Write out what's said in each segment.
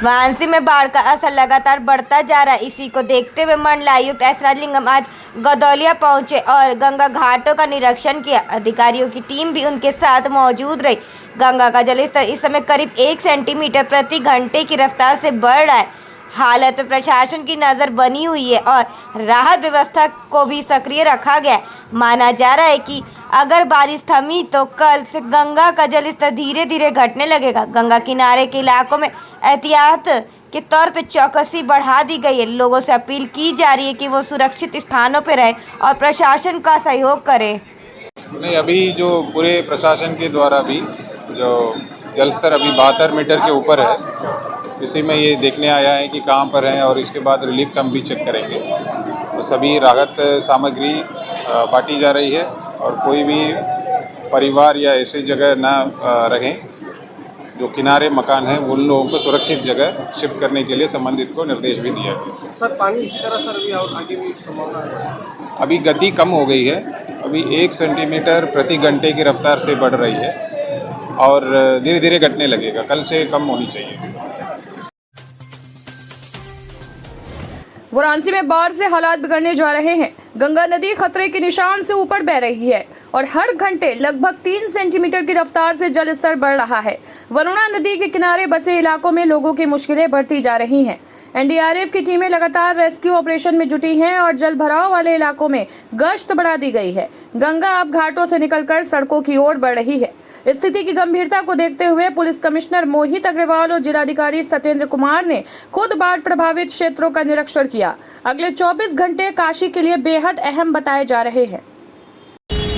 वाराणसी में बाढ़ का असर लगातार बढ़ता जा रहा है। इसी को देखते हुए मंडलायुक्त एस राजलिंगम आज गदौलिया पहुंचे और गंगा घाटों का निरीक्षण किया। अधिकारियों की टीम भी उनके साथ मौजूद रही। गंगा का जलस्तर इस समय करीब 1 सेंटीमीटर प्रति घंटे की रफ्तार से बढ़ रहा है। हालत पर प्रशासन की नज़र बनी हुई है और राहत व्यवस्था को भी सक्रिय रखा गया है। माना जा रहा है कि अगर बारिश थमी तो कल से गंगा का जलस्तर धीरे धीरे घटने लगेगा। गंगा किनारे के इलाकों में एहतियात के तौर पर चौकसी बढ़ा दी गई है। लोगों से अपील की जा रही है कि वो सुरक्षित स्थानों पर रहें और प्रशासन का सहयोग करें। नहीं, अभी जो पूरे प्रशासन के द्वारा भी जो जलस्तर अभी 72 मीटर के ऊपर है, इसी में ये देखने आया है कि कहाँ पर हैं और इसके बाद रिलीफ कैंप भी चेक करेंगे। तो सभी राहत सामग्री बांटी जा रही है और कोई भी परिवार या ऐसी जगह ना रहें जो किनारे मकान हैं, उन लोगों को सुरक्षित जगह शिफ्ट करने के लिए संबंधित को निर्देश भी दिया है। सर पानी इसी तरह सर अभी और आगे भी संभावना है? अभी गति कम हो गई है, अभी 1 सेंटीमीटर प्रति घंटे की रफ्तार से बढ़ रही है और धीरे धीरे घटने लगेगा। कल से कम होनी चाहिए। वाराणसी में बाढ़ से हालात बिगड़ने जा रहे हैं। गंगा नदी खतरे के निशान से ऊपर बह रही है और हर घंटे लगभग 3 सेंटीमीटर की रफ्तार से जलस्तर बढ़ रहा है। वरुणा नदी के किनारे बसे इलाकों में लोगों की मुश्किलें बढ़ती जा रही हैं। एनडीआरएफ की टीमें लगातार रेस्क्यू ऑपरेशन में जुटी हैं और जल भराव वाले इलाकों में गश्त बढ़ा दी गई है। गंगा अब घाटों से निकलकर सड़कों की ओर बढ़ रही है। स्थिति की गंभीरता को देखते हुए पुलिस कमिश्नर मोहित अग्रवाल और जिलाधिकारी सत्येंद्र कुमार ने खुद बाढ़ प्रभावित क्षेत्रों का निरीक्षण किया। अगले 24 घंटे काशी के लिए बेहद अहम बताए जा रहे हैं।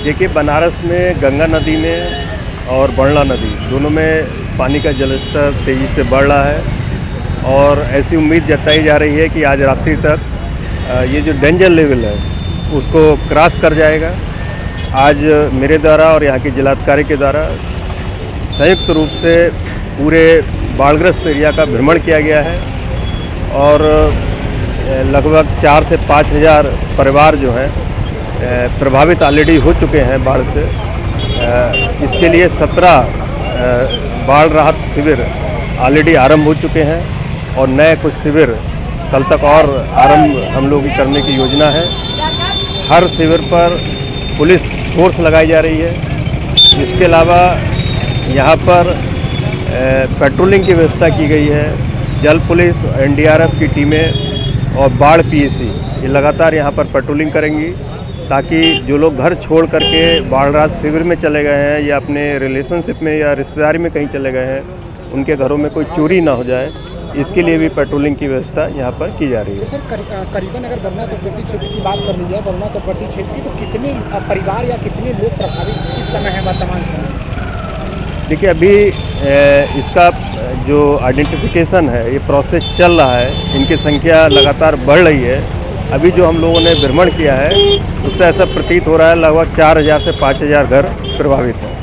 देखिए, बनारस में गंगा नदी में और बरला नदी दोनों में पानी का जलस्तर तेज़ी से बढ़ रहा है और ऐसी उम्मीद जताई जा रही है कि आज रात्रि तक ये जो डेंजर लेवल है उसको क्रॉस कर जाएगा। आज मेरे द्वारा और यहाँ के जिलाधिकारी के द्वारा संयुक्त रूप से पूरे बाढ़ग्रस्त एरिया का भ्रमण किया गया है और लगभग 4 से 5 हज़ार परिवार जो हैं प्रभावित ऑलरेडी हो चुके हैं बाढ़ से। इसके लिए 17 बाढ़ राहत शिविर ऑलरेडी आरंभ हो चुके हैं और नए कुछ शिविर कल तक और आरंभ हम लोग करने की योजना है। हर शिविर पर पुलिस फोर्स लगाई जा रही है। इसके अलावा यहाँ पर पेट्रोलिंग की व्यवस्था की गई है। जल पुलिस, एनडीआरएफ की टीमें और बाढ़ पीएसी ये लगातार यहाँ पर पेट्रोलिंग करेंगी ताकि जो लोग घर छोड़ करके बाढ़ राहत शिविर में चले गए हैं या अपने रिलेशनशिप में या रिश्तेदारी में कहीं चले गए हैं उनके घरों में कोई चोरी ना हो जाए। इसके लिए भी पेट्रोलिंग की व्यवस्था यहाँ पर की जा रही है। सर करीबन अगर वरुणा तटवर्ती क्षेत्र की बात कर ली जाए, वरुणा तटवर्ती क्षेत्र की, तो कितने परिवार या कितने लोग प्रभावित इस समय है वर्तमान समय? देखिए, अभी इसका जो आइडेंटिफिकेशन है ये प्रोसेस चल रहा है। इनकी संख्या लगातार बढ़ रही है। अभी जो हम लोगों ने भ्रमण किया है उससे ऐसा प्रतीत हो रहा है लगभग 4000 से 5000 घर प्रभावित हैं।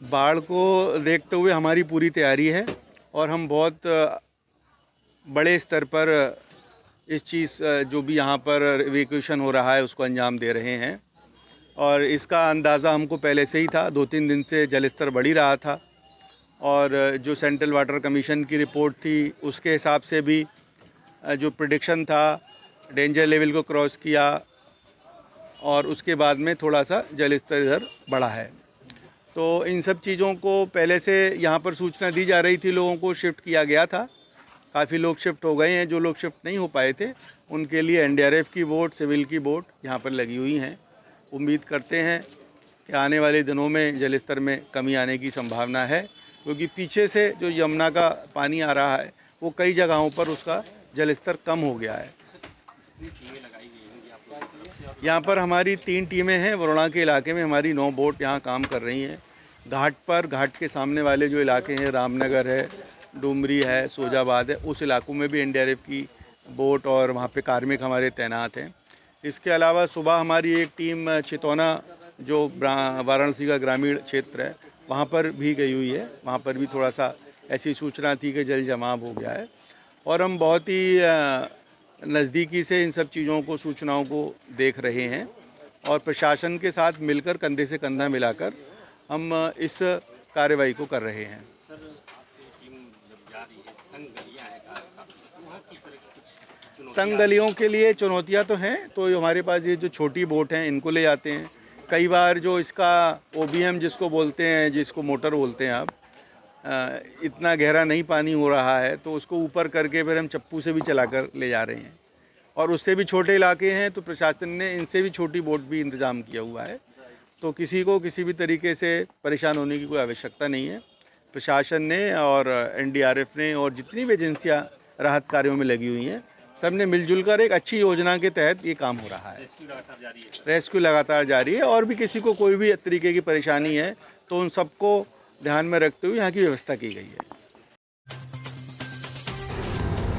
बाढ़ को देखते हुए हमारी पूरी तैयारी है और हम बहुत बड़े स्तर पर इस चीज़ जो भी यहाँ पर इवैक्यूएशन हो रहा है उसको अंजाम दे रहे हैं और इसका अंदाज़ा हमको पहले से ही था। 2-3 दिन से जलस्तर बढ़ ही रहा था और जो सेंट्रल वाटर कमीशन की रिपोर्ट थी उसके हिसाब से भी जो प्रेडिक्शन था डेंजर लेवल को क्रॉस किया और उसके बाद में थोड़ा सा जलस्तर इधर बढ़ा है। तो इन सब चीज़ों को पहले से यहाँ पर सूचना दी जा रही थी, लोगों को शिफ्ट किया गया था। काफ़ी लोग शिफ्ट हो गए हैं। जो लोग शिफ्ट नहीं हो पाए थे उनके लिए एनडीआरएफ की बोट, सिविल की बोट यहाँ पर लगी हुई हैं। उम्मीद करते हैं कि आने वाले दिनों में जलस्तर में कमी आने की संभावना है क्योंकि पीछे से जो यमुना का पानी आ रहा है वो कई जगहों पर उसका जलस्तर कम हो गया है। यहाँ पर हमारी 3 टीमें हैं। वरुणा के इलाके में हमारी 9 बोट यहाँ काम कर रही हैं। घाट पर, घाट के सामने वाले जो इलाके हैं, रामनगर है, डुमरी है, सोजाबाद है, उस इलाकों में भी एनडीआरएफ की बोट और वहाँ पे कार्मिक हमारे तैनात हैं। इसके अलावा सुबह हमारी एक टीम चितौना जो वाराणसी का ग्रामीण क्षेत्र है वहाँ पर भी गई हुई है। वहाँ पर भी थोड़ा सा ऐसी सूचना थी कि जल जमाव हो गया है और हम बहुत ही नज़दीकी से इन सब चीज़ों को, सूचनाओं को देख रहे हैं और प्रशासन के साथ मिलकर कंधे से कंधा मिलाकर हम इस कार्रवाई को कर रहे हैं। तंग गलियों के लिए चुनौतियां तो हैं, तो हमारे पास ये जो छोटी बोट हैं इनको ले जाते हैं। कई बार जो इसका OBM जिसको बोलते हैं, जिसको मोटर बोलते हैं आप, इतना गहरा नहीं पानी हो रहा है तो उसको ऊपर करके फिर हम चप्पू से भी चलाकर ले जा रहे हैं। और उससे भी छोटे इलाके हैं तो प्रशासन ने इनसे भी छोटी बोट भी इंतज़ाम किया हुआ है, तो किसी को किसी भी तरीके से परेशान होने की कोई आवश्यकता नहीं है। प्रशासन ने और NDRF ने और जितनी भी एजेंसियां राहत कार्यों में लगी हुई हैं, सब ने मिलजुल कर एक अच्छी योजना के तहत ये काम हो रहा है। रेस्क्यू लगातार जारी है और भी किसी को कोई भी तरीके की परेशानी है तो उन सबको ध्यान में रखते हुए यहाँ की व्यवस्था की गई है।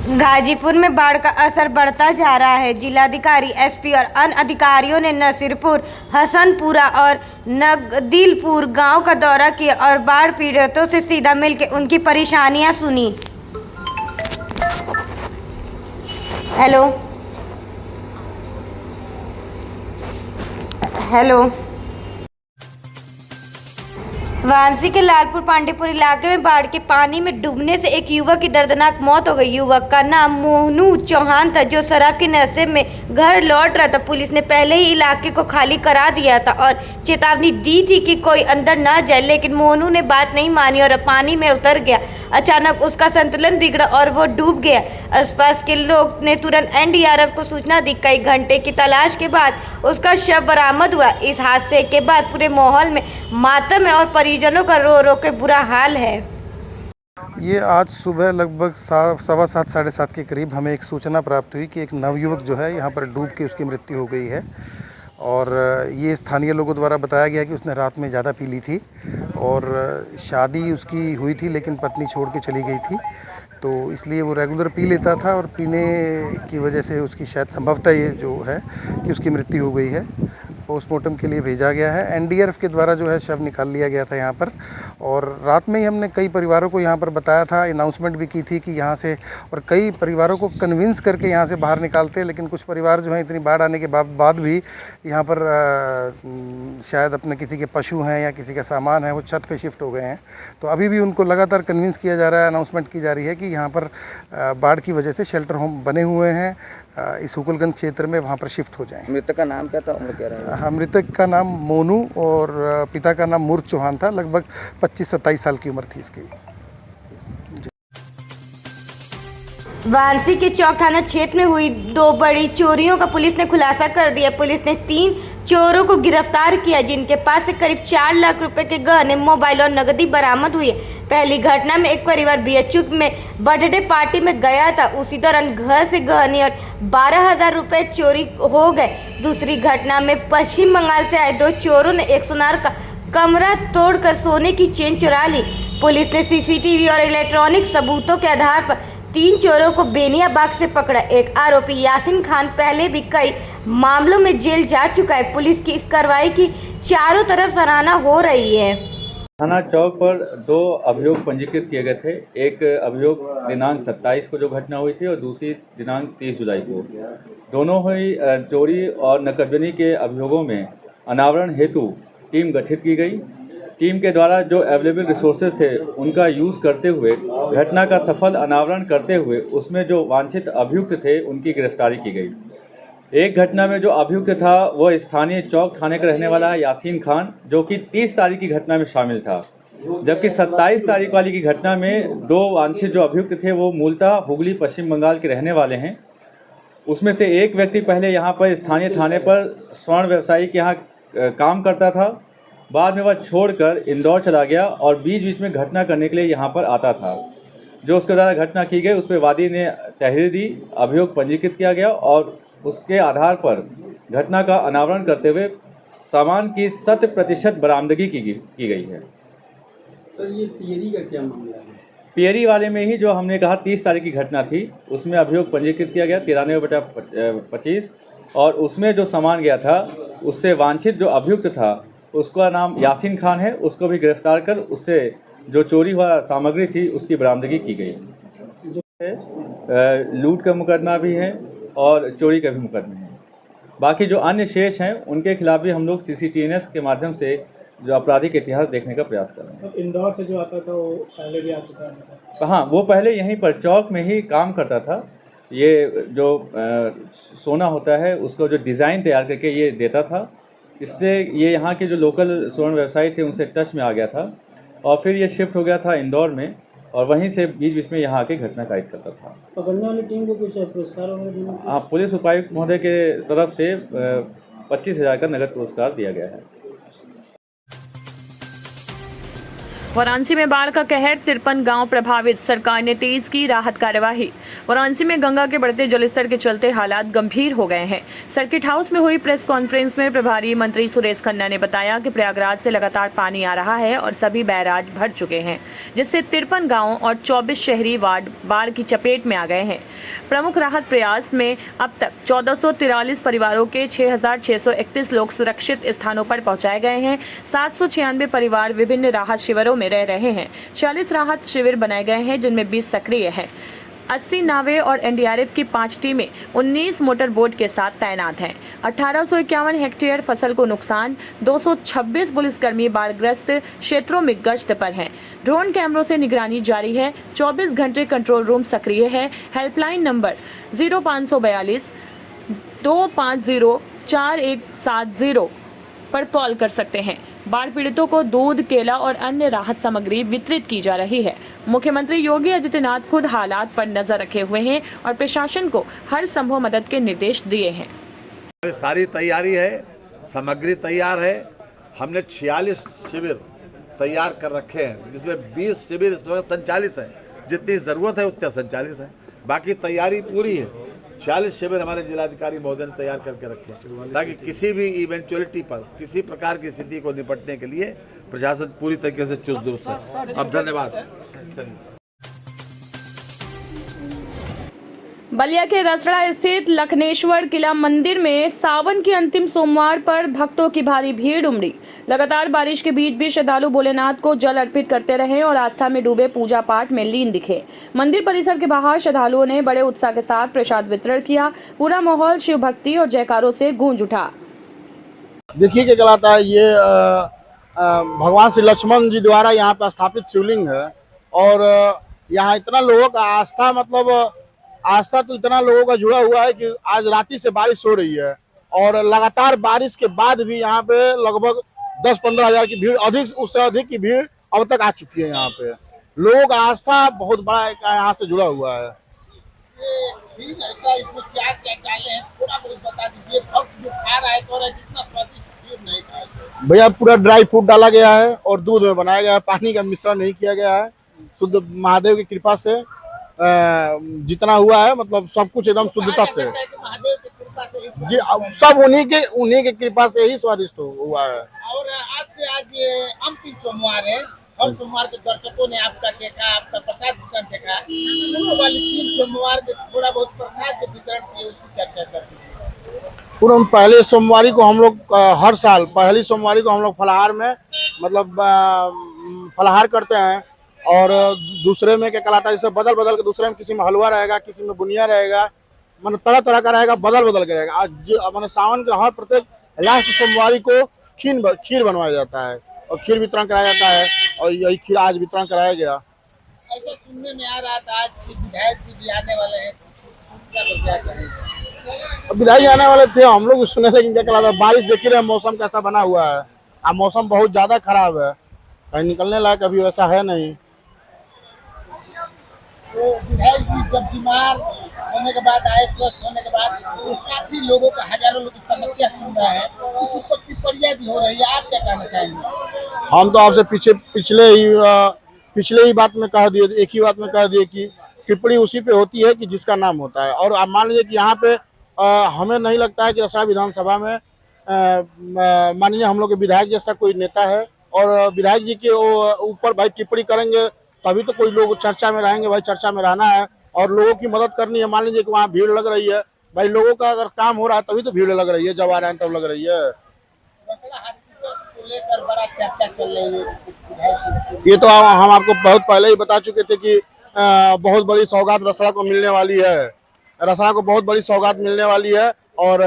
गाजीपुर में बाढ़ का असर बढ़ता जा रहा है। जिलाधिकारी, SP और अन्य अधिकारियों ने नसीरपुर, हसनपुरा और नगदिलपुर गांव का दौरा किया और बाढ़ पीड़ितों से सीधा मिलकर उनकी परेशानियां सुनी। हेलो। वाराणसी के लालपुर पांडेपुर इलाके में बाढ़ के पानी में डूबने से एक युवक की दर्दनाक मौत हो गई। युवक का नाम मोनू चौहान था, जो शराब के नशे में घर लौट रहा था। पुलिस ने पहले ही इलाके को खाली करा दिया था और चेतावनी दी थी कि कोई अंदर न जाए, लेकिन मोनू ने बात नहीं मानी और पानी में उतर गया। अचानक उसका संतुलन बिगड़ा और वो डूब गया। आसपास के लोग ने तुरंत NDRF को सूचना दी। कई घंटे की तलाश के बाद उसका शव बरामद हुआ। इस हादसे के बाद पूरे माहौल में मातम है और परिजनों का रो रो के बुरा हाल है। ये आज सुबह लगभग 7:15 साढ़े 7 के करीब हमें एक सूचना प्राप्त हुई कि एक नवयुवक जो है यहाँ पर डूब के उसकी मृत्यु हो गई है। और ये स्थानीय लोगों द्वारा बताया गया कि उसने रात में ज़्यादा पी ली थी और शादी उसकी हुई थी लेकिन पत्नी छोड़ के चली गई थी, तो इसलिए वो रेगुलर पी लेता था और पीने की वजह से उसकी शायद संभवतः ये जो है कि उसकी मृत्यु हो गई है। पोस्टमार्टम के लिए भेजा गया है। NDRF के द्वारा जो है शव निकाल लिया गया था यहाँ पर। और रात में ही हमने कई परिवारों को यहाँ पर बताया था, अनाउंसमेंट भी की थी कि यहाँ से, और कई परिवारों को कन्विंस करके यहाँ से बाहर निकालते, लेकिन कुछ परिवार जो हैं इतनी बाढ़ आने के बाद भी यहाँ पर शायद अपने किसी के पशु हैं या किसी का सामान है वो छत पे शिफ्ट हो गए हैं। तो अभी भी उनको लगातार कन्विंस किया जा रहा है, अनाउंसमेंट की जा रही है कि यहाँ पर बाढ़ की वजह से शेल्टर होम बने हुए हैं, इस हुकुलगंज क्षेत्र में वहाँ पर शिफ्ट हो जाएं। मृतक का नाम क्या था, उम्र क्या रहा? हाँ, मृतक का नाम मोनू और पिता का नाम मूर्त चौहान था। लगभग 25-27 साल की उम्र थी इसकी। वाराणसी के चौक थाना क्षेत्र में हुई 2 बड़ी चोरियों का पुलिस ने खुलासा कर दिया। पुलिस ने 3 चोरों को गिरफ्तार किया, जिनके पास से करीब 4 लाख रुपए के गहने, मोबाइल और नकदी बरामद हुई है। पहली घटना में एक परिवार BHU में बर्थडे पार्टी में गया था, उसी दौरान घर से गहने और 12,000 रुपए चोरी हो गए। दूसरी घटना में पश्चिम बंगाल से आए 2 चोरों ने एक सुनार का कमरा तोड़कर सोने की चेन चुरा ली। पुलिस ने CCTV और इलेक्ट्रॉनिक सबूतों के आधार पर 3 चोरों को बेनियाबाग से पकड़ा। एक आरोपी यासीन खान पहले भी कई मामलों में जेल जा चुका है। पुलिस की इस कार्रवाई की चारों तरफ सराहना हो रही है। थाना चौक पर 2 अभियोग पंजीकृत किए गए थे। एक अभियोग दिनांक 27 को जो घटना हुई थी और दूसरी दिनांक 30 जुलाई को। दोनों ही चोरी और नकदबंदी के अभियोगों में अनावरण हेतु टीम गठित की गई। टीम के द्वारा जो अवेलेबल रिसोर्सेज थे उनका यूज़ करते हुए घटना का सफल अनावरण करते हुए उसमें जो वांछित अभियुक्त थे उनकी गिरफ्तारी की गई। एक घटना में जो अभियुक्त था वह स्थानीय चौक थाने का रहने वाला है यासीन खान, जो कि 30 तारीख की घटना में शामिल था, जबकि 27 तारीख वाली की घटना में 2 वांछित जो अभियुक्त थे वो मूलतः हुगली पश्चिम बंगाल के रहने वाले हैं। उसमें से एक व्यक्ति पहले यहाँ पर स्थानीय थाने पर स्वर्ण व्यवसायी के यहाँ काम करता था, बाद में वह छोड़कर इंदौर चला गया और बीच बीच में घटना करने के लिए यहाँ पर आता था। जो उसके द्वारा घटना की गई उस पर वादी ने तहरीर दी, अभियोग पंजीकृत किया गया और उसके आधार पर घटना का अनावरण करते हुए सामान की 100% बरामदगी की गई है। सर, ये पियरी का क्या मामला है? पियरी वाले में ही जो हमने कहा 30 तारीख की घटना थी, उसमें अभियोग पंजीकृत किया गया 93/25 और उसमें जो सामान गया था उससे वांछित जो अभियुक्त था उसका नाम यासीन खान है, उसको भी गिरफ्तार कर उससे जो चोरी हुआ सामग्री थी उसकी बरामदगी की गई। लूट का मुकदमा भी है और चोरी का भी मुकदमे हैं। बाकी जो अन्य शेष हैं उनके खिलाफ भी हम लोग CCTNS के माध्यम से जो आपराधिक इतिहास देखने का प्रयास कर रहे हैं। इंदौर से जो आता था वो पहले भी आ चुका है। हाँ, वो पहले यहीं पर चौक में ही काम करता था। ये जो सोना होता है उसको जो डिज़ाइन तैयार करके ये देता था, इसलिए ये यहाँ के जो लोकल स्वर्ण व्यवसायी थे उनसे टच में आ गया था और फिर ये शिफ्ट हो गया था इंदौर में और वहीं से बीच बीच में यहाँ आके घटना कायद करता था। पकड़ने वाली टीम को कुछ पुरस्कार वगैरह? हाँ, पुलिस उपायुक्त महोदय के तरफ से 25,000 का नगद पुरस्कार दिया गया है। वाराणसी में बाढ़ का कहर, 53 गांव प्रभावित, सरकार ने तेज की राहत कार्यवाही। वाराणसी में गंगा के बढ़ते जलस्तर के चलते हालात गंभीर हो गए हैं। सर्किट हाउस में हुई प्रेस कॉन्फ्रेंस में प्रभारी मंत्री सुरेश खन्ना ने बताया कि प्रयागराज से लगातार पानी आ रहा है और सभी बैराज भर चुके हैं, जिससे 53 गाँव और 24 शहरी वार्ड बाढ़ की चपेट में आ गए हैं। प्रमुख राहत प्रयास में अब तक 1443 परिवारों के 6,631 लोग सुरक्षित स्थानों पर पहुंचाए गए हैं। 796 परिवार विभिन्न राहत शिविरों में रह रहे हैं। 40 राहत शिविर बनाए गए हैं, जिनमें 20 सक्रिय हैं। 80 नावें और एनडीआरएफ की 5 टीमें 19 मोटर बोट के साथ तैनात हैं। 1851 हेक्टेयर फसल को नुकसान, 226 पुलिसकर्मी बाढ़ग्रस्त क्षेत्रों में गश्त पर हैं। ड्रोन कैमरों से निगरानी जारी है। 24 घंटे कंट्रोल रूम सक्रिय है। हेल्पलाइन नंबर 0542 250 4170 पर कॉल कर सकते हैं। बाढ़ पीड़ितों को दूध, केला और अन्य राहत सामग्री वितरित की जा रही है। मुख्यमंत्री योगी आदित्यनाथ खुद हालात पर नजर रखे हुए हैं और प्रशासन को हर संभव मदद के निर्देश दिए हैं। सारी तैयारी है, सामग्री तैयार है। हमने 46 शिविर तैयार कर रखे हैं, जिसमें 20 शिविर इस वक्त संचालित है। जितनी ज़रूरत है उतना संचालित है, बाकी तैयारी पूरी है। 46 शिविर हमारे जिलाधिकारी महोदय ने तैयार करके रखे हैं, ताकि किसी भी इवेंचुअलिटी पर, किसी प्रकार की स्थिति को निपटने के लिए प्रशासन पूरी तरीके से चुस्त दुरुस्त है। अब धन्यवाद। बलिया के रसड़ा स्थित लखनेश्वर किला मंदिर में सावन के अंतिम सोमवार पर भक्तों की भारी भीड़ उमड़ी। लगातार बारिश के बीच भी श्रद्धालु भोलेनाथ को जल अर्पित करते रहे और आस्था में डूबे पूजा पाठ में लीन दिखे। मंदिर परिसर के बाहर श्रद्धालुओं ने बड़े उत्साह के साथ प्रसाद वितरण किया। पूरा माहौल शिव भक्ति और जयकारों से गूंज उठा। देखिए क्या कहलाता है, ये भगवान श्री लक्ष्मण जी द्वारा यहाँ पर स्थापित शिवलिंग है और यहाँ इतना लोगों का आस्था, मतलब आस्था तो इतना लोगों का जुड़ा हुआ है कि आज रात से बारिश हो रही है और लगातार बारिश के बाद भी यहाँ पे लगभग 10-15 हज़ार की भीड़, अधिक उससे अधिक की भीड़ अब तक आ चुकी है। यहाँ पे लोगों का आस्था बहुत बड़ा यहाँ से जुड़ा हुआ है। इसमें क्या क्या डाले हैं थोड़ा बहुत बता दीजिए। जो खा रहा है तो जितना स्वादिष्ट नहीं खाए। भैया पूरा ड्राई फ्रूट डाला गया है और दूध में बनाया गया है, पानी का मिश्रण नहीं किया गया है। शुद्ध महादेव की कृपा से जितना हुआ है, मतलब सब कुछ एकदम शुद्धता से जी, सब उन्हीं के कृपा से ही स्वादिष्ट हुआ है। और आज से आज ये अंतिम सोमवार है। हर सोमवार के दर्शकों ने आपका देखा, आपका प्रसाद वितरण देखा। वाली 3 सोमवार के थोड़ा बहुत प्रसाद वितरण किए, उसकी चर्चा करते हैं। पूरा पहले सोमवारी को हम लोग हर साल पहली सोमवारी को हम लोग फलाहार में, मतलब फलाहार करते हैं और दूसरे में क्या कहलाता है, जैसे बदल बदल के दूसरे में किसी में हलवा रहेगा, किसी में बुनिया रहेगा, मतलब तरह तरह का रहेगा, बदल बदल के रहेगा। आज मैंने सावन के हर प्रत्येक लास्ट सोमवारी को खीर बनवाया जाता है और खीर वितरण कराया जाता है और यही खीर आज वितरण कराया गया। ऐसा सुनने में आ रहा था आज विधायक भी आने वाले हैं, विधायक आने वाले थे, हम लोग सुने, लेकिन क्या कहलाता है बारिश देख रहे हैं, मौसम कैसा बना हुआ है। अब मौसम बहुत ज्यादा खराब है, कहीं निकलने लायक अभी वैसा है नहीं। तो विधायक जी जब बीमार होने के बाद आए, स्वस्थ होने के बाद तो काफी लोगों का, हजारों लोग की समस्या सुन रहा है, कुछ उस पर टिप्पणियां भी हो रही है, आप क्या कहना चाहेंगे? हम तो आपसे पिछले ही बात में कह दिए, एक ही बात में कह दिए कि टिप्पणी उसी पे होती है कि जिसका नाम होता है। और आप मान लीजिए कि यहाँ पे हमें नहीं लगता है कि रसड़ा विधानसभा में माननीय हम लोग के विधायक जैसा कोई नेता है और विधायक जी के ऊपर भाई टिप्पणी करेंगे तभी तो कोई लोग चर्चा में रहेंगे। भाई चर्चा में रहना है और लोगों की मदद करनी है। मान लीजिए कि वहाँ भीड़ लग रही है, भाई लोगों का अगर काम हो रहा है तभी तो भीड़ लग रही है, जब आ रहे हैं तब लग रही है। बड़ा चर्चा चल रही है, ये तो हम आपको बहुत पहले ही बता चुके थे कि बहुत बड़ी सौगात रसड़ा को मिलने वाली है। रसड़ा को बहुत बड़ी सौगात मिलने वाली है और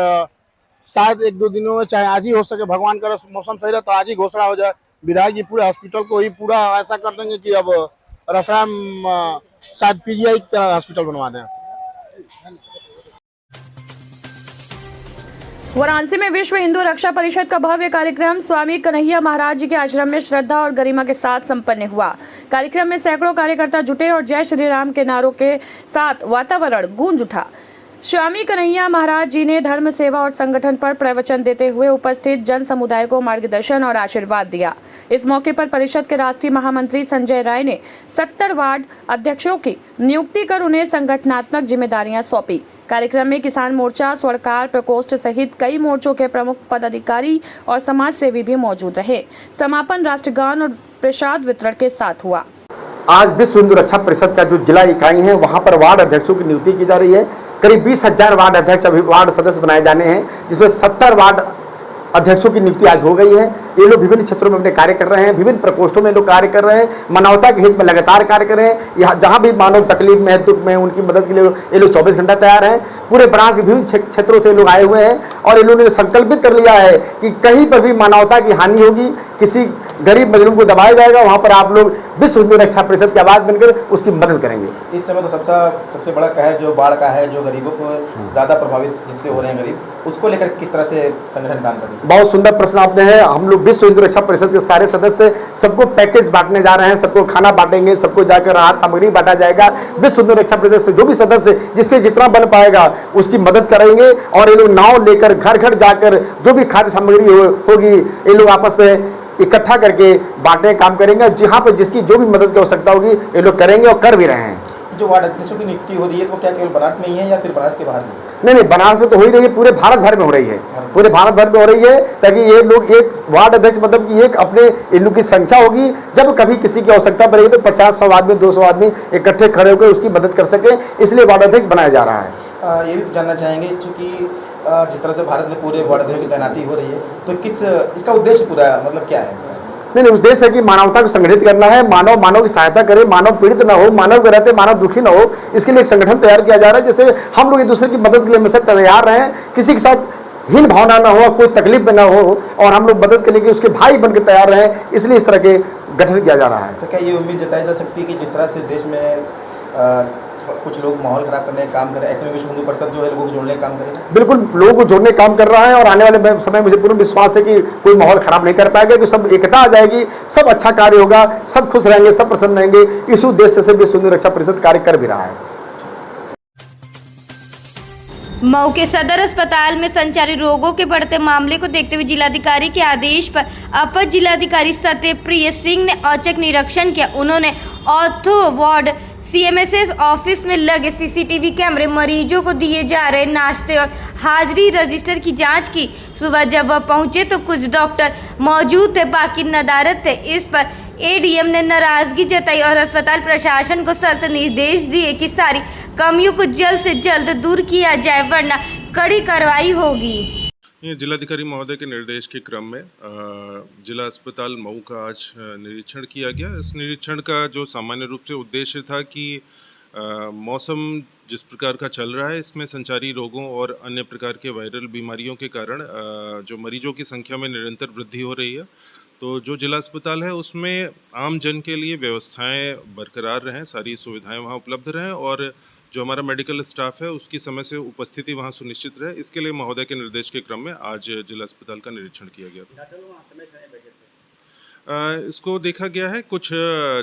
शायद 1-2 दिनों में, चाहे आज ही हो सके, भगवान करे मौसम सही रहे तो आज ही घोषणा हो जाए। विधायक जी पूरे हॉस्पिटल को ही पूरा ऐसा कर देंगे कि अब रसायन शायद पीजीआई की तरह हॉस्पिटल बनवा दें। वाराणसी में विश्व हिंदू रक्षा परिषद का भव्य कार्यक्रम स्वामी कन्हैया महाराज जी के आश्रम में श्रद्धा और गरिमा के साथ संपन्न हुआ। कार्यक्रम में सैकड़ों कार्यकर्ता जुटे और जय श्री राम के नारों के साथ वातावरण गूंज उठा। स्वामी कन्हैया महाराज जी ने धर्म, सेवा और संगठन पर प्रवचन देते हुए उपस्थित जन समुदाय को मार्गदर्शन और आशीर्वाद दिया। इस मौके पर परिषद के राष्ट्रीय महामंत्री संजय राय ने 70 वार्ड अध्यक्षों की नियुक्ति कर उन्हें संगठनात्मक जिम्मेदारियां सौंपी। कार्यक्रम में किसान मोर्चा, स्वरकार प्रकोष्ठ सहित कई मोर्चों के प्रमुख पदाधिकारी और समाज सेवी भी मौजूद रहे। समापन राष्ट्रगान और प्रसाद वितरण के साथ हुआ। आज विश्व हिंदू रक्षा परिषद का जो जिला इकाई है वहां पर वार्ड अध्यक्षों की नियुक्ति की जा रही है। करीब 20,000 वार्ड अध्यक्ष अभी वार्ड सदस्य बनाए जाने हैं, जिसमें 70 वार्ड अध्यक्षों की नियुक्ति आज हो गई है। ये लोग विभिन्न क्षेत्रों में अपने कार्य कर रहे हैं, विभिन्न प्रकोष्ठों में लोग कार्य कर रहे हैं, मानवता के हित में लगातार कार्य कर रहे हैं। यहाँ जहाँ भी मानव तकलीफ में है, दुख में, उनकी मदद के लिए ये लोग 24 घंटा तैयार हैं। पूरे बनारस के विभिन्न क्षेत्रों से लोग आए हुए हैं और इन लोगों ने संकल्पित कर लिया है कि कहीं पर भी मानवता की हानि होगी, किसी गरीब मजलूम को दबाया जाएगा, वहाँ पर आप लोग विश्व हिंदू रक्षा परिषद की आवाज़ बनकर उसकी मदद करेंगे। इस समय तो सबसे बड़ा कहर जो बाढ़ का है, जो गरीबों को ज़्यादा प्रभावित जिससे हो रहे हैं गरीब, उसको लेकर किस तरह से संगठन काम करेंगे? बहुत सुंदर प्रश्न आपने है। हम लोग विश्व हिंदू रक्षा परिषद के सारे सदस्य सबको पैकेज बांटने जा रहे हैं, सबको खाना बांटेंगे, सबको जाकर राहत सामग्री बांटा जाएगा। विश्व हिंदू रक्षा परिषद से जो भी सदस्य जिससे जितना बन पाएगा उसकी मदद करेंगे और ये लोग नाव लेकर घर घर जाकर जो भी खाद्य सामग्री होगी ये लोग आपस में इकट्ठा करके बांटने काम करेंगे। जहाँ पर जिसकी जो भी मदद की आवश्यकता होगी ये लोग करेंगे और कर भी रहे हैं। जो वार्ड अध्यक्षों की नियुक्ति हो रही है तो क्या केवल बनारस में ही है या फिर बनारस के बाहर भी? नहीं, बनारस में तो हो ही रही है, पूरे भारत भर में हो रही है, पूरे भारत भर में हो रही है, ताकि ये लोग एक वार्ड अध्यक्ष मतलब कि एक अपने इन लोग की संख्या होगी। जब कभी किसी की आवश्यकता पड़ेगी तो 50-100 आदमी 200 आदमी इकट्ठे खड़े होकर उसकी मदद कर सके, इसलिए वार्ड अध्यक्ष बनाया जा रहा है। ये भी जानना चाहेंगे चूँकि जिस तरह से भारत में पूरे वार्ड अध्यक्षों की तैनाती हो रही है तो इसका उद्देश्य पूरा मतलब क्या है? नहीं, उद्देश्य है कि मानवता को संगठित करना है, मानव की सहायता करे, मानव पीड़ित ना हो, मानव के रहते मानव दुखी ना हो। इसके लिए एक संगठन तैयार किया जा रहा है, जैसे हम लोग एक दूसरे की मदद के लिए हमेशा तैयार रहें, किसी के साथ हीन भावना ना हो, कोई तकलीफ में ना हो और हम लोग मदद करने के उसके भाई बनकर तैयार रहें, इसलिए इस तरह के गठन किया जा रहा है। तो क्या ये उम्मीद जताई जा सकती है कि जिस तरह से देश में कुछ लोग माहौल खराब करने का काम करें, ऐसे में विश्व हिंदू परिषद जो है लोगों को जोड़ने का काम करेगा? बिल्कुल, लोगों को जोड़ने का काम कर रहा है और आने वाले समय मुझे पूर्ण विश्वास है कि कोई माहौल खराब नहीं कर पाएगा, कि सब एकता आ जाएगी, सब अच्छा कार्य होगा, सब खुश रहेंगे, सब प्रसन्न रहेंगे। इस उद्देश्य से विश्व हिंदू रक्षा परिषद कार्य कर भी रहा है। मऊ के सदर अस्पताल में संचारी रोगों के बढ़ते मामले को देखते हुए जिलाधिकारी के आदेश पर अपर जिलाधिकारी सत्यप्रिय सिंह ने औचक निरीक्षण किया। उन्होंने ऑर्थो वार्ड CMSS ऑफिस में लगे CCTV कैमरे, मरीजों को दिए जा रहे नाश्ते और हाजिरी रजिस्टर की जांच की। सुबह जब वह पहुंचे तो कुछ डॉक्टर मौजूद थे, बाकी नदारत थे। इस पर ADM ने नाराजगी जताई और अस्पताल प्रशासन को सख्त निर्देश दिए कि सारी कमियों को जल्द से जल्द दूर किया जाए, वरना कड़ी कार्रवाई होगी। जिलाधिकारी महोदय के निर्देश के क्रम में जिला अस्पताल मऊ का आज निरीक्षण किया गया। इस निरीक्षण का जो सामान्य रूप से उद्देश्य था कि मौसम जिस प्रकार का चल रहा है, इसमें संचारी रोगों और अन्य प्रकार के वायरल बीमारियों के कारण जो मरीजों की संख्या में निरंतर वृद्धि हो रही है, तो जो जिला अस्पताल है उसमें आम जन के लिए व्यवस्थाएं बरकरार रहें, सारी सुविधाएं वहां उपलब्ध रहें और जो हमारा मेडिकल स्टाफ है उसकी समय से उपस्थिति वहां सुनिश्चित रहे। इसके लिए महोदय के निर्देश के क्रम में आज जिला अस्पताल का निरीक्षण किया गया था। इसको देखा गया है, कुछ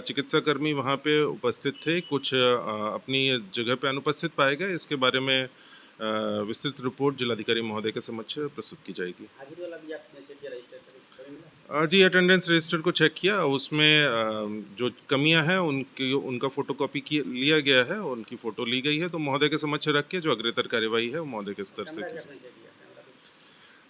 चिकित्साकर्मी वहां पे उपस्थित थे, कुछ अपनी जगह पे अनुपस्थित पाए गए। इसके बारे में विस्तृत रिपोर्ट जिलाधिकारी महोदय के समक्ष प्रस्तुत की जाएगी। जी, अटेंडेंस रजिस्टर को चेक किया, उसमें जो कमियां हैं उनका फोटोकॉपी लिया गया है, उनकी फ़ोटो ली गई है, तो महोदय के समक्ष रख के जो अग्रेतर कार्यवाही है वो महोदय के स्तर से की जाएगी।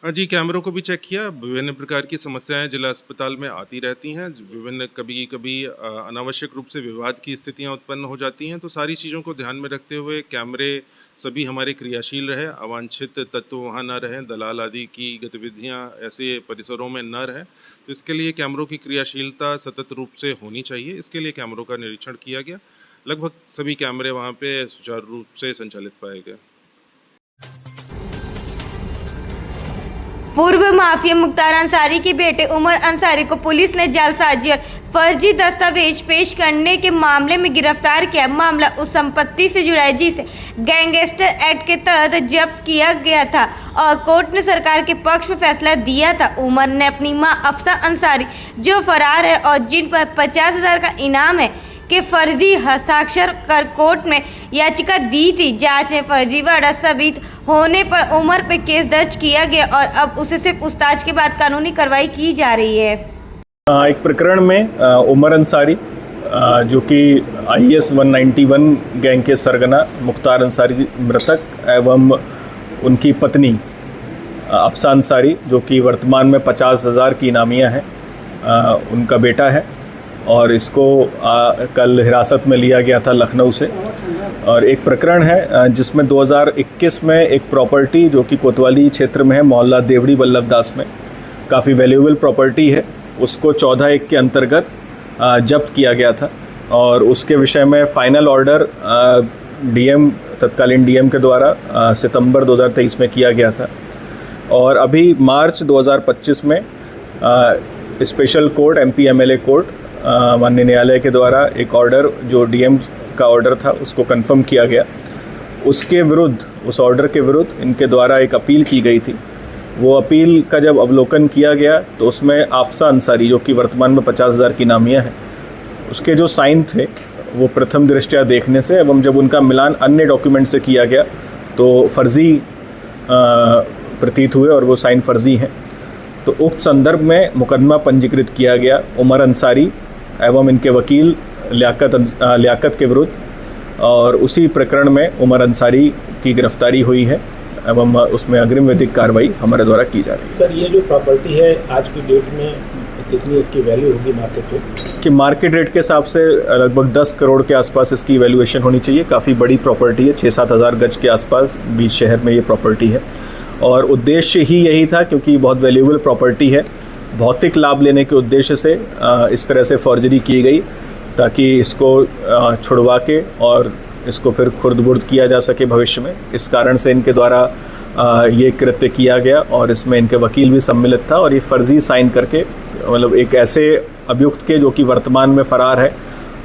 जी, कैमरों को भी चेक किया। विभिन्न प्रकार की समस्याएं जिला अस्पताल में आती रहती हैं, विभिन्न कभी अनावश्यक रूप से विवाद की स्थितियां उत्पन्न हो जाती हैं, तो सारी चीज़ों को ध्यान में रखते हुए कैमरे सभी हमारे क्रियाशील रहे, अवांछित तत्व वहां न रहें, दलाल आदि की गतिविधियां ऐसे परिसरों में न रहें, तो इसके लिए कैमरों की क्रियाशीलता सतत रूप से होनी चाहिए। इसके लिए कैमरों का निरीक्षण किया गया। लगभग सभी कैमरे वहाँ पे सुचारू रूप से संचालित पाए गए। पूर्व माफिया मुख्तार अंसारी के बेटे उमर अंसारी को पुलिस ने जालसाजी और फर्जी दस्तावेज पेश करने के मामले में गिरफ्तार किया। मामला उस संपत्ति से जुड़ा है जिसे गैंगस्टर एक्ट के तहत जब्त किया गया था और कोर्ट ने सरकार के पक्ष में फैसला दिया था। उमर ने अपनी मां अफसा अंसारी, जो फरार है और जिन पर 50,000 का इनाम है, के फर्जी हस्ताक्षर कर कोर्ट में याचिका दी थी। जांच में फर्जीवाड़ा साबित होने पर उमर पर केस दर्ज किया गया और अब उससे पूछताछ के बाद कानूनी कार्रवाई की जा रही है। एक प्रकरण में उमर अंसारी, जो कि IS 191 गैंग के सरगना मुख्तार अंसारी मृतक एवं उनकी पत्नी अफसा अंसारी, जो कि वर्तमान में 50,000 की इनामिया है, उनका बेटा है और इसको कल हिरासत में लिया गया था लखनऊ से। और एक प्रकरण है जिसमें 2021 में एक प्रॉपर्टी जो कि कोतवाली क्षेत्र में है, मोहल्ला देवड़ी बल्लभदास में, काफ़ी वैल्यूएबल प्रॉपर्टी है, उसको 14(1) के अंतर्गत जब्त किया गया था और उसके विषय में फाइनल ऑर्डर DM, तत्कालीन DM के द्वारा सितंबर 2023 में किया गया था। और अभी मार्च 2025 में special court MP MLA court माननीय न्यायालय के द्वारा एक ऑर्डर, जो DM का ऑर्डर था, उसको कंफर्म किया गया। उसके विरुद्ध, उस ऑर्डर के विरुद्ध इनके द्वारा एक अपील की गई थी। वो अपील का जब अवलोकन किया गया तो उसमें अफसा अंसारी, जो कि वर्तमान में 50,000 की नामिया है, उसके जो साइन थे वो प्रथम दृष्टया देखने से एवं जब उनका मिलान अन्य डॉक्यूमेंट से किया गया तो फर्जी प्रतीत हुए और वो साइन फर्जी हैं। तो उक्त संदर्भ में मुकदमा पंजीकृत किया गया उमर अंसारी एवं इनके वकील लियाकत के विरुद्ध और उसी प्रकरण में उमर अंसारी की गिरफ्तारी हुई है एवं उसमें अग्रिम विधिक कार्रवाई हमारे द्वारा की जा रही है। सर, ये जो प्रॉपर्टी है आज की डेट में कितनी इसकी वैल्यू होगी मार्केट में? कि मार्केट रेट के हिसाब से लगभग 10 करोड़ के आसपास इसकी वैल्यूएशन होनी चाहिए। काफ़ी बड़ी प्रॉपर्टी है, 6-7 हज़ार गज के आसपास बीच शहर में ये प्रॉपर्टी है और उद्देश्य ही यही था, क्योंकि बहुत वैल्यूएबल प्रॉपर्टी है, भौतिक लाभ लेने के उद्देश्य से इस तरह से फॉर्जरी की गई ताकि इसको छुड़वा के और इसको फिर खुर्द-बुर्द किया जा सके भविष्य में। इस कारण से इनके द्वारा ये कृत्य किया गया और इसमें इनके वकील भी सम्मिलित था और ये फर्जी साइन करके, मतलब एक ऐसे अभियुक्त के जो कि वर्तमान में फरार है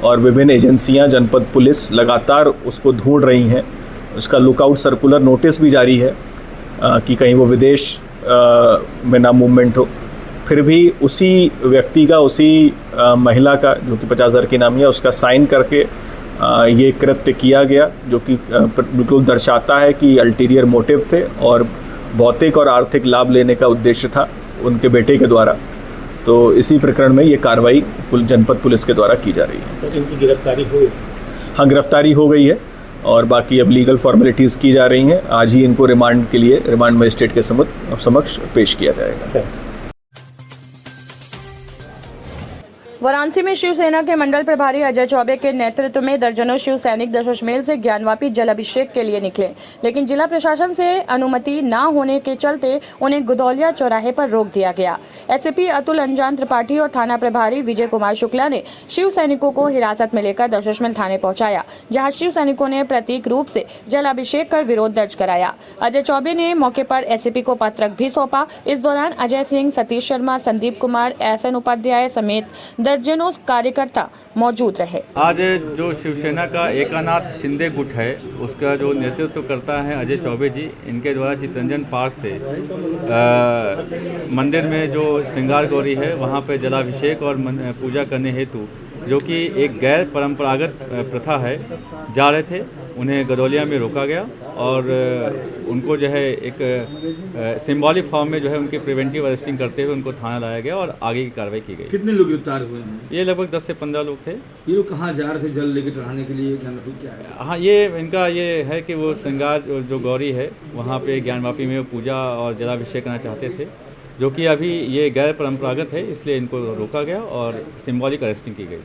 और विभिन्न एजेंसियां, जनपद पुलिस लगातार उसको ढूंढ रही हैं। उसका लुकआउट सर्कुलर नोटिस भी जारी है कि कहीं वो विदेश में ना मूवमेंट हो। फिर भी उसी व्यक्ति का, उसी महिला का जो कि 50,000 की नामी है, उसका साइन करके ये कृत्य किया गया, जो कि बिल्कुल दर्शाता है कि अल्टीरियर मोटिव थे और भौतिक और आर्थिक लाभ लेने का उद्देश्य था उनके बेटे के द्वारा। तो इसी प्रकरण में ये कार्रवाई जनपद पुलिस के द्वारा की जा रही है। सर, इनकी गिरफ्तारी हुई? हाँ, गिरफ्तारी हो गई है और बाकी अब लीगल फॉर्मेलिटीज़ की जा रही हैं। आज ही इनको रिमांड के लिए रिमांड मजिस्ट्रेट के समक्ष पेश किया जाएगा। वाराणसी में शिवसेना के मंडल प्रभारी अजय चौबे के नेतृत्व में दर्जनों शिव सैनिक दशाश्वमेध से ज्ञानवापी जलाभिषेक के लिए निकले, लेकिन जिला प्रशासन से अनुमति न होने के चलते उन्हें गुदौलिया चौराहे पर रोक दिया गया। SCP अतुल अंजान त्रिपाठी और थाना प्रभारी विजय कुमार शुक्ला ने शिव सैनिकों को हिरासत में लेकर दशाश्वमेध थाने पहुंचाया, जहां शिव सैनिकों ने प्रतीक रूप से जलाभिषेक कर विरोध दर्ज कराया। अजय चौबे ने मौके पर SCP को पत्रक भी सौंपा। इस दौरान अजय सिंह, सतीश शर्मा, संदीप कुमार, SN उपाध्याय समेत दर्जनों कार्यकर्ता मौजूद रहे। आज जो शिवसेना का एकानाथ शिंदे गुट है, उसका जो नेतृत्व करता है अजय चौबे जी, इनके द्वारा चित्तरंजन पार्क से मंदिर में जो श्रृंगार गौरी है वहाँ पे जलाभिषेक और पूजा करने हेतु, जो कि एक गैर परंपरागत प्रथा है, जा रहे थे। उन्हें गदौलिया में रोका गया और उनको जो है एक सिंबॉलिक फॉर्म में जो है उनकी प्रिवेंटिव अरेस्टिंग करते हुए उनको थाना लाया गया और आगे की कार्रवाई की गई। कितने लोग गिरफ्तार हुए हैं? ये लगभग 10 से 15 लोग थे। ये लोग कहाँ जा रहे थे जल लेके चढ़ाने के लिए, क्या है? हाँ, ये इनका ये है कि वो श्रृंगार जो गौरी है वहाँ पे ज्ञानवापी में पूजा और जलाभिषेक करना चाहते थे, जो कि अभी ये गैर परंपरागत है, इसलिए इनको रोका गया और सिंबॉलिक अरेस्टिंग की गई।